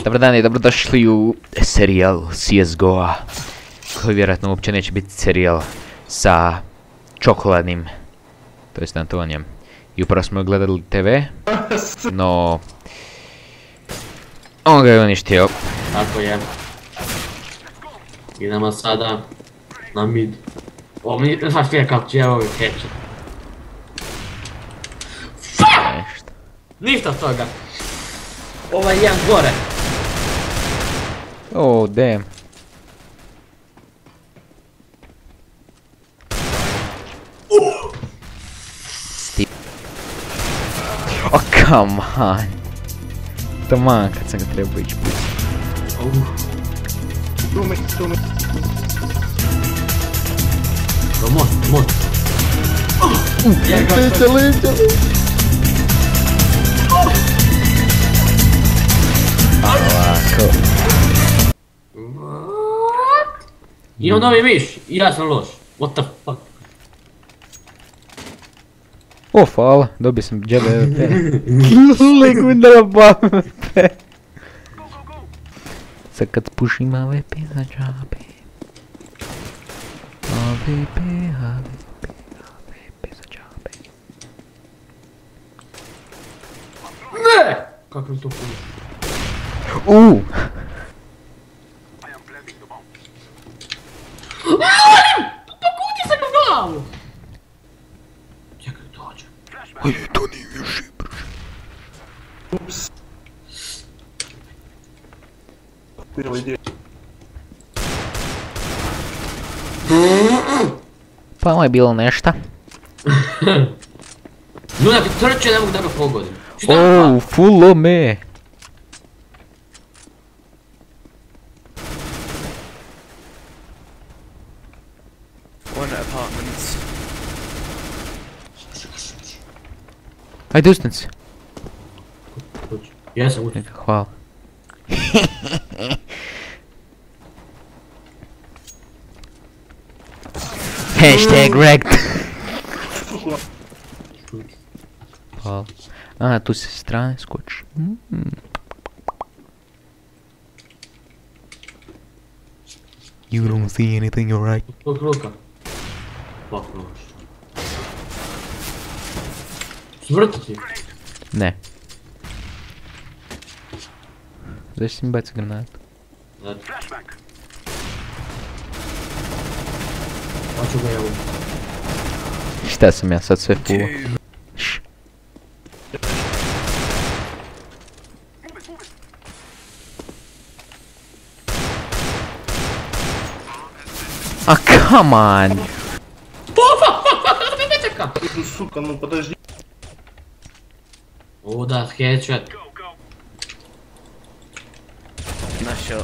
Dobar dan i dobrodošli u serijal CSGO-a, koji vjerojatno uopće neće biti serijal sa čokoladnim, to jest Antonijem. I upravo smo gledali TV, no on ga je uništio. Tako je. Idemo sada na mid. O, znaš ti je kako će ovo headshot. Nešto. Ništa od toga. Ovaj jedan gore. Oh, damn. Oh, come on. Taman kad sam ga trebao ići puti. Most. Leće. Ovako. I on novi miš, i ja sam loš. What the fuck? O, hvala, dobio sam džabe EVP. Liku da bampe. Sad kad pušim AVP za džabe. AVP za džabe. Ne! Kako je to puno? Pokuti se u glavu! Čekaj, dođe. Ajde, to nije više, brže. Ups. Pa ovo je bilo nešta. Luna kad trče ne mogu da ga pogodim. Oh, fullo me. One apartments. Ajde, ustani se. Jesam utim. Hvala. Hashtag wrecked. Hvala. A, tu se s strane skoči. You don't see anything, you're right. Ruka. Fuck no. Smrtiti. Ne. Zašto si mi baci granatu? Hoću ga evo. Šta sam ja sad sve fulo? А, come on! Сука, ну подожди. О, да, headshot. Нашел.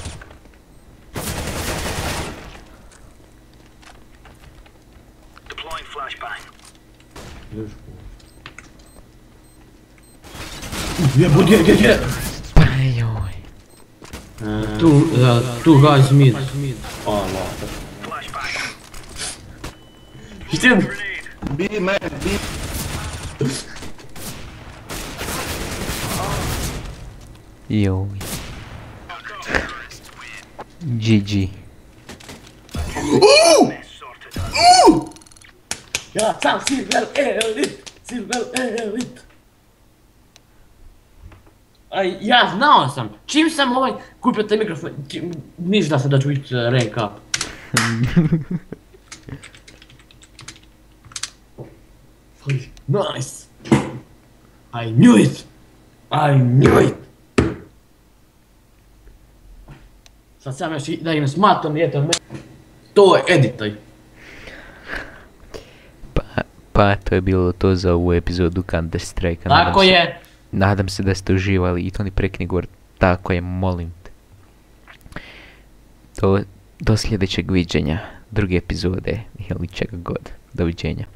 Где? Ой. Two guys mid. А, ладно. Штин! Би, man, би. Йой. GG. Ja sam Silver Elite! Aj, ja znao sam! Čim sam kupio taj mikrofon, ništa se da ću ići rank up. Nice! I knew it! Sad sam još da im smatram jedan to je editaj. Pa, to je bilo to za ovu epizodu Counter Strike. Tako je! Nadam se da ste uživali i to ni prekni govor. Tako je, molim te. Do sljedećeg viđenja, druge epizode ili čega god. Doviđenja.